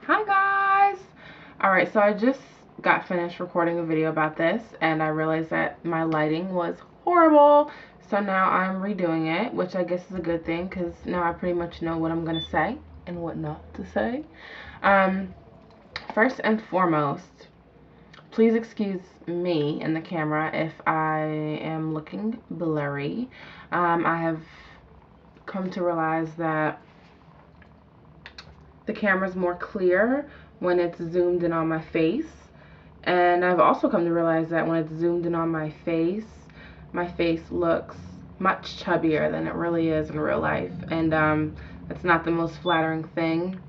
Hi guys! Alright, so I just got finished recording a video about this and I realized that my lighting was horrible. So now I'm redoing it, which I guess is a good thing because now I pretty much know what I'm going to say and what not to say. First and foremost, please excuse me and the camera if I am looking blurry. I have come to realize that the camera's more clear when it's zoomed in on my face, and I've also come to realize that when it's zoomed in on my face looks much chubbier than it really is in real life, and that's not the most flattering thing.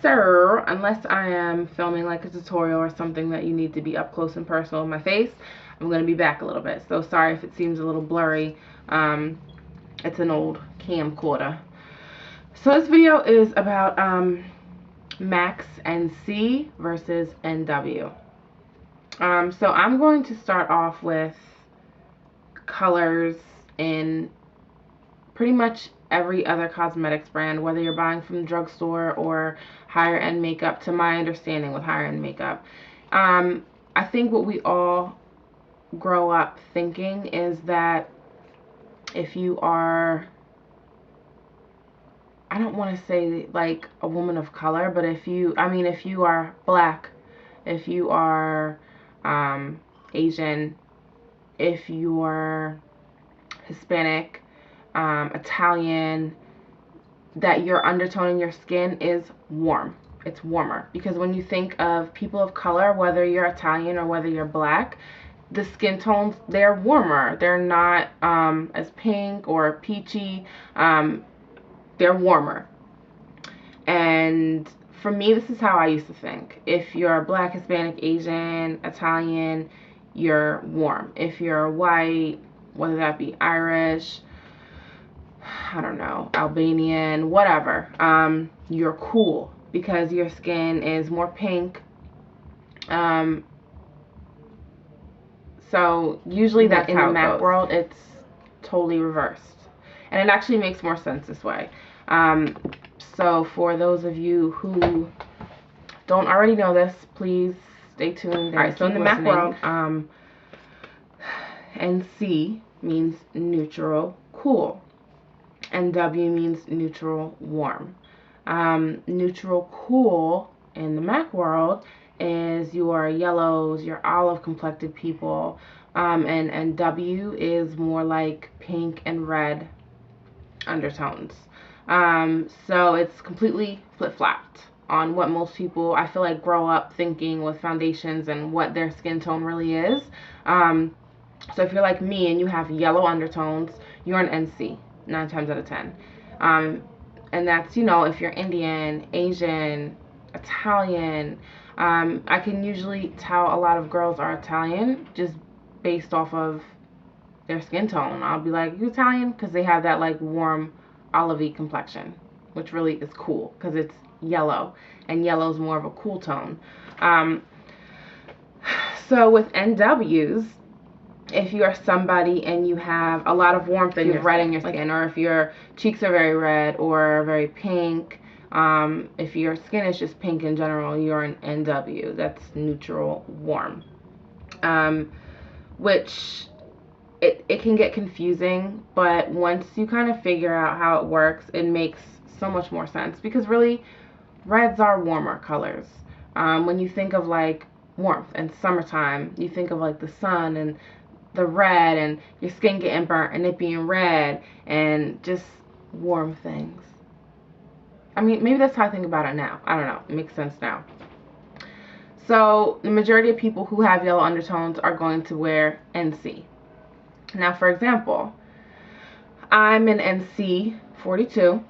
So unless I am filming like a tutorial or something that you need to be up close and personal with my face, I'm going to be back a little bit, so sorry if it seems a little blurry. It's an old camcorder. So this video is about Max NC versus NW. So I'm going to start off with colors in pretty much every other cosmetics brand, whether you're buying from the drugstore or higher end makeup, to my understanding with higher end makeup. I think what we all grow up thinking is that if you are, I don't want to say like a woman of color, but if you are black, if you are Asian, if you're Hispanic, Italian, that your undertone in your skin is warm. It's warmer. Because when you think of people of color, whether you're Italian or whether you're black, the skin tones, they're warmer. They're not as pink or peachy. They're warmer. And for me, this is how I used to think. If you're black, Hispanic, Asian, Italian, you're warm. If you're white, whether that be Irish, I don't know, Albanian, whatever, you're cool because your skin is more pink. So usually that's in the MAC world, it's totally reversed. And it actually makes more sense this way. So for those of you who don't already know this, please stay tuned. Alright, so in the MAC world, NC means neutral, cool. NW means neutral, warm. Neutral, cool in the MAC world is your yellows, your olive complected people. And W is more like pink and red undertones. So it's completely flip-flopped on what most people, I feel like, grow up thinking with foundations and what their skin tone really is. So if you're like me and you have yellow undertones, you're an NC 9 times out of 10. And that's, you know, if you're Indian, Asian, Italian. I can usually tell a lot of girls are Italian just based off of their skin tone. I'll be like, you Italian? Because they have that like warm olivey complexion, which really is cool because it's yellow, and yellow is more of a cool tone. So with NWs, if you are somebody and you have a lot of warmth and you're red in your skin, or if your cheeks are very red or very pink, if your skin is just pink in general, you're an NW. That's neutral, warm. Which it can get confusing, but once you kind of figure out how it works, it makes so much more sense, because really reds are warmer colors. When you think of like warmth and summertime, you think of like the sun and the red and your skin getting burnt and it being red and just warm things. I mean, maybe that's how I think about it now. I don't know. It makes sense now. So the majority of people who have yellow undertones are going to wear NC. Now, for example, I'm an NC 42.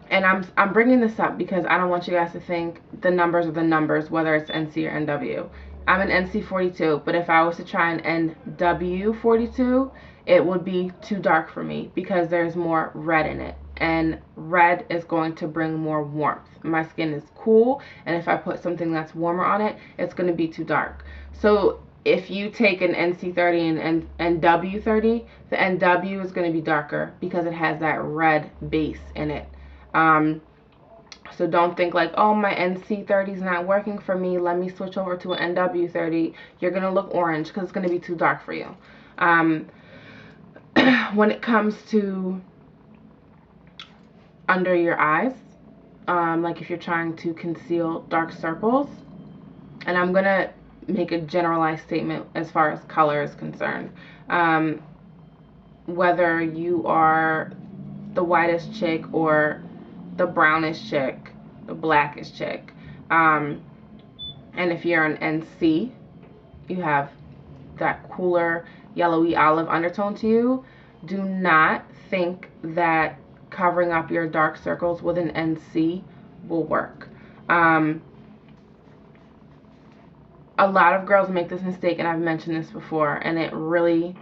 And I'm bringing this up because I don't want you guys to think the numbers are the numbers, whether it's NC or NW. I'm an NC 42, but if I was to try an NW 42, it would be too dark for me because there's more red in it. And red is going to bring more warmth. My skin is cool, and if I put something that's warmer on it, it's going to be too dark. So if you take an NC 30 and NW 30, the NW is going to be darker because it has that red base in it. So don't think like, oh, my NC30 is not working for me, let me switch over to an NW30. You're going to look orange because it's going to be too dark for you. When it comes to under your eyes, like if you're trying to conceal dark circles, and I'm going to make a generalized statement as far as color is concerned. Whether you are the whitest chick or the brownish chick, the blackish chick, and if you're an NC, you have that cooler yellowy olive undertone to you. Do not think that covering up your dark circles with an NC will work. A lot of girls make this mistake, and I've mentioned this before, and it really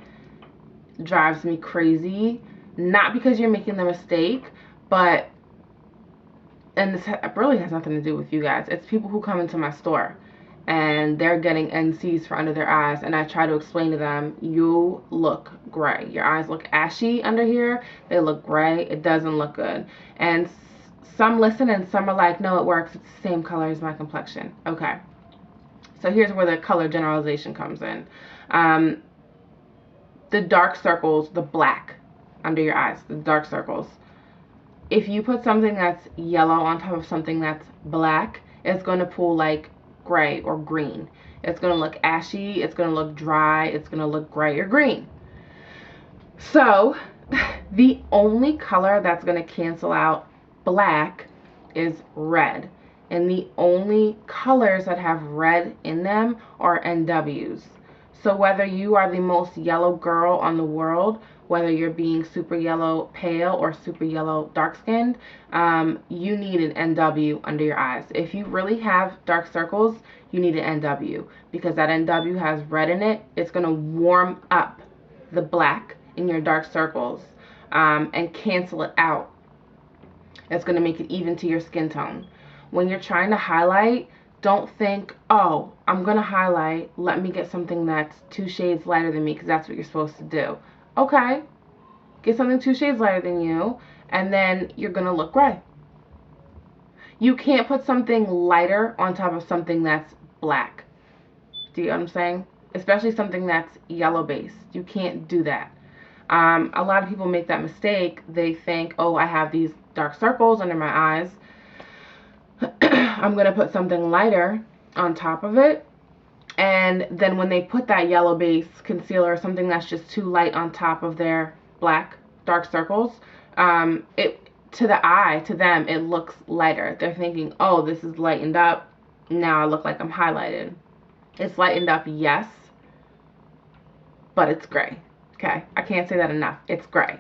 drives me crazy. Not because you're making the mistake, but, and this really has nothing to do with you guys, it's people who come into my store and they're getting NCs for under their eyes, and I try to explain to them, you look gray. Your eyes look ashy under here. They look gray. It doesn't look good. And some listen and some are like, no, it works. It's the same color as my complexion. Okay. So here's where the color generalization comes in. The dark circles, the black under your eyes, the dark circles. If you put something that's yellow on top of something that's black, it's going to pull like gray or green. It's going to look ashy. It's going to look dry. It's going to look gray or green. So the only color that's going to cancel out black is red. And the only colors that have red in them are NWs. So whether you are the most yellow girl on the world, whether you're being super yellow pale or super yellow dark skinned, you need an NW under your eyes. If you really have dark circles, you need an NW, because that NW has red in it. It's going to warm up the black in your dark circles and cancel it out. It's going to make it even to your skin tone. When you're trying to highlight, don't think, oh, I'm going to highlight, let me get something that's 2 shades lighter than me, because that's what you're supposed to do. Okay, get something 2 shades lighter than you, and then you're going to look gray. You can't put something lighter on top of something that's black. Do you know what I'm saying? Especially something that's yellow based. You can't do that. A lot of people make that mistake. They think, oh, I have these dark circles under my eyes. I'm going to put something lighter on top of it. And then when they put that yellow base concealer or something that's just too light on top of their black dark circles, it, to the eye, to them, it looks lighter. They're thinking, oh, this is lightened up. Now I look like I'm highlighted. It's lightened up, yes, but it's gray. Okay, I can't say that enough. It's gray.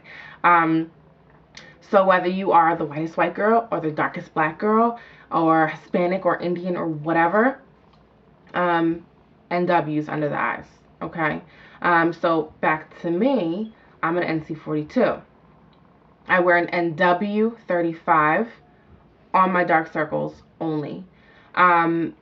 So whether you are the whitest white girl or the darkest black girl or Hispanic or Indian or whatever, NWs under the eyes. Okay, so back to me, I'm an NC42. I wear an NW35 on my dark circles only. The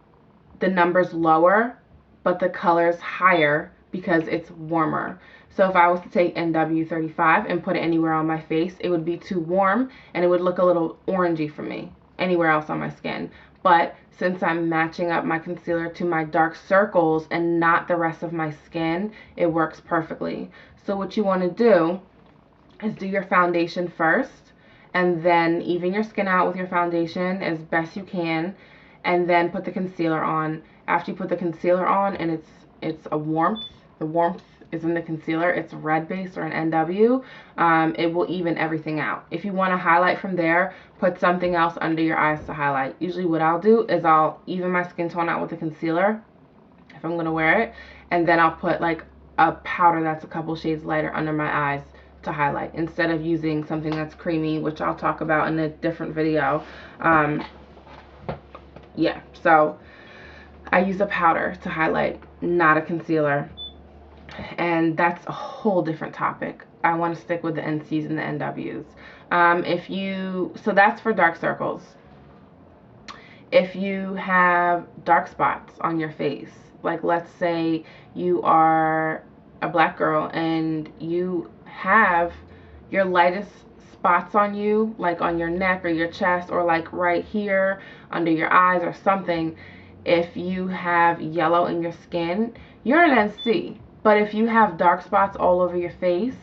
number's lower, but the color's higher because it's warmer. So if I was to take NW35 and put it anywhere on my face, it would be too warm and it would look a little orangey for me anywhere else on my skin. But since I'm matching up my concealer to my dark circles and not the rest of my skin, it works perfectly. So what you want to do is do your foundation first, and then even your skin out with your foundation as best you can, and then put the concealer on. After you put the concealer on and it's a warmth, the warmth is in the concealer, it's red based or an NW, it will even everything out. If you want to highlight from there, put something else under your eyes to highlight. Usually what I'll do is I'll even my skin tone out with the concealer if I'm going to wear it, and then I'll put like a powder that's a couple shades lighter under my eyes to highlight, instead of using something that's creamy, which I'll talk about in a different video. Yeah, so I use a powder to highlight, not a concealer. And that's a whole different topic. I want to stick with the NCs and the NWs. So that's for dark circles. If you have dark spots on your face, like let's say you are a black girl and you have your lightest spots on you, like on your neck or your chest, or like right here under your eyes or something, if you have yellow in your skin, you're an NC. But if you have dark spots all over your face,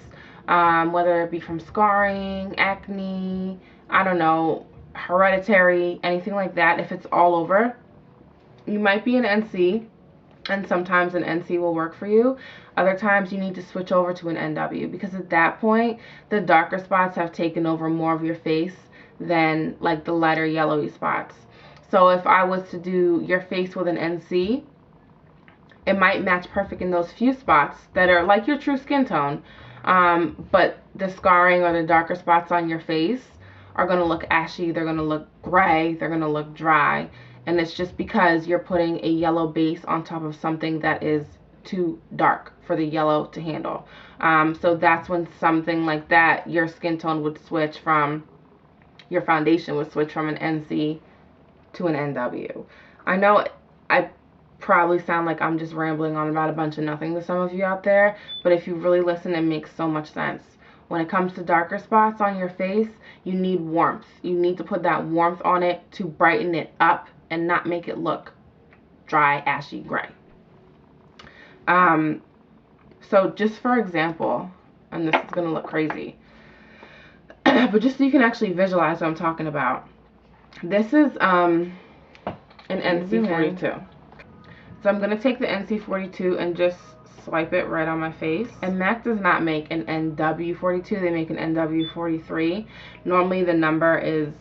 whether it be from scarring, acne, I don't know, hereditary, anything like that, if it's all over, you might be an NC, and sometimes an NC will work for you. Other times you need to switch over to an NW, because at that point the darker spots have taken over more of your face than like the lighter yellowy spots. So if I was to do your face with an NC, it might match perfect in those few spots that are like your true skin tone, but the scarring or the darker spots on your face are going to look ashy, they're going to look gray, they're going to look dry, and it's just because you're putting a yellow base on top of something that is too dark for the yellow to handle. So that's when something like that, your skin tone would switch from, your foundation would switch from an NC to an NW. I know I probably sound like I'm just rambling on about a bunch of nothing to some of you out there, but if you really listen, it makes so much sense. When it comes to darker spots on your face, you need warmth. You need to put that warmth on it to brighten it up and not make it look dry, ashy, gray. So just for example, and this is going to look crazy, but just so you can actually visualize what I'm talking about, this is an NC42. So I'm going to take the NC42 and just swipe it right on my face. And MAC does not make an NW42, they make an NW43. Normally the number is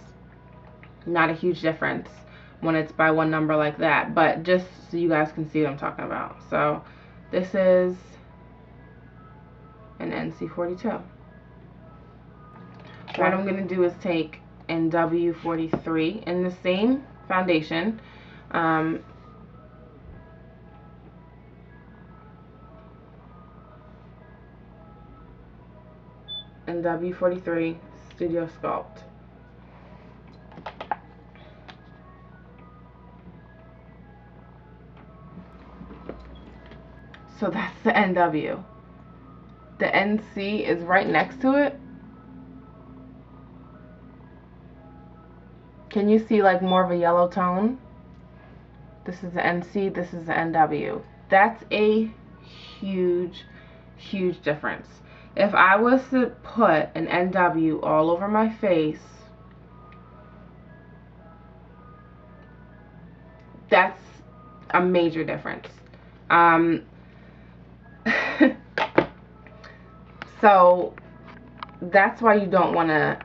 not a huge difference when it's by one number like that, but just so you guys can see what I'm talking about. So this is an NC42. What I'm going to do is take NW43 in the same foundation, NW43 Studio Sculpt. So that's the NW. The NC is right next to it. Can you see like more of a yellow tone? This is the NC, this is the NW. That's a huge, huge difference. If I was to put an NW all over my face, that's a major difference. So that's why you don't want to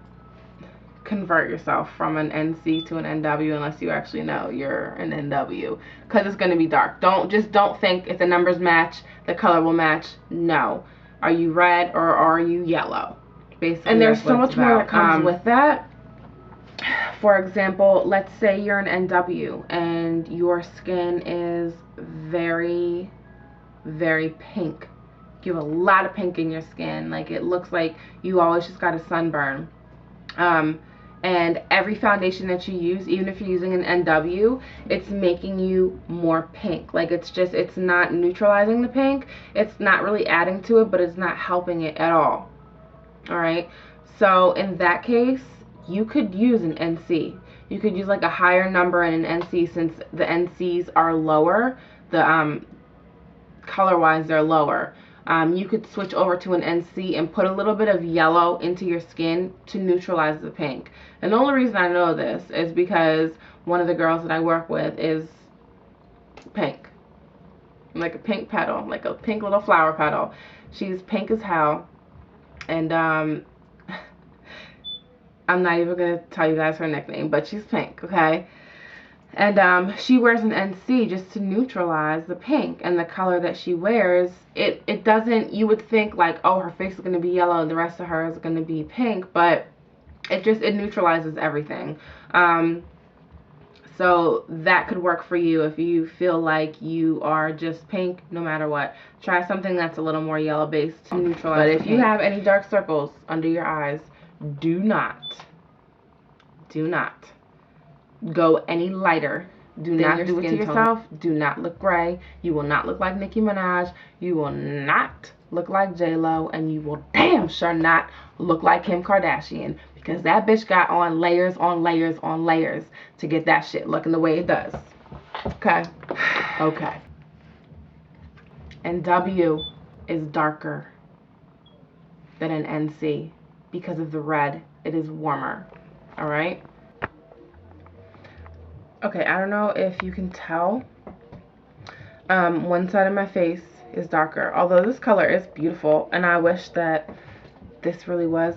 convert yourself from an NC to an NW unless you actually know you're an NW, because it's going to be dark. Don't think if the numbers match, the color will match. No. Are you red or are you yellow? Basically, and there's so much more that comes with that. For example, let's say you're an NW and your skin is very, very pink. You have a lot of pink in your skin. Like, it looks like you always just got a sunburn. And every foundation that you use, even if you're using an NW, it's making you more pink. Like, it's not neutralizing the pink. It's not really adding to it, but it's not helping it at all. Alright? So, in that case, you could use an NC. You could use like a higher number in an NC, since the NCs are lower. The color-wise, they're lower. You could switch over to an NC and put a little bit of yellow into your skin to neutralize the pink. And the only reason I know this is because one of the girls that I work with is pink. Like a pink petal, like a pink little flower petal. She's pink as hell. And I'm not even going to tell you guys her nickname, but she's pink, okay? And she wears an NC just to neutralize the pink, and the color that she wears, it doesn't, you would think like, oh, her face is going to be yellow and the rest of her is going to be pink, but it neutralizes everything. So that could work for you if you feel like you are just pink no matter what. Try something that's a little more yellow based to neutralize. But if you have any dark circles under your eyes, do not go any lighter. Do not do it to yourself. Do not look gray. You will not look like Nicki Minaj. You will not look like J-Lo, and you will damn sure not look like Kim Kardashian, because that bitch got on layers on layers on layers to get that shit looking the way it does. Okay? Okay. And W is darker than an NC because of the red. It is warmer. All right? Okay, I don't know if you can tell. One side of my face is darker, although this color is beautiful, and I wish that this really was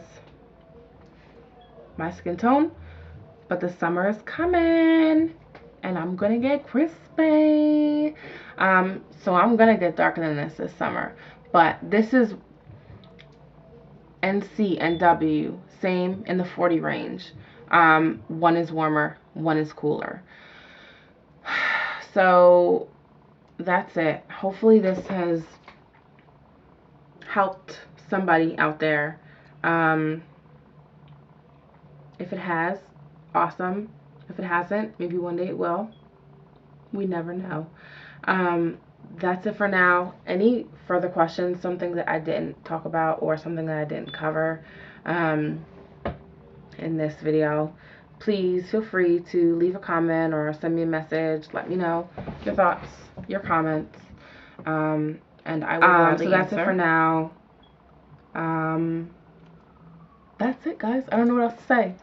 my skin tone, but the summer is coming and I'm gonna get crispy. So I'm gonna get darker than this summer, but this is NC and W, same in the 40 range. One is warmer, one is cooler. So that's it. Hopefully this has helped somebody out there. If it has, awesome. If it hasn't, maybe one day it will. We never know. That's it for now. Any further questions, something that I didn't talk about or something that I didn't cover in this video, please feel free to leave a comment or send me a message. Let me know your thoughts, your comments, and I will gladly so that's answer. It for now. That's it, guys. I don't know what else to say.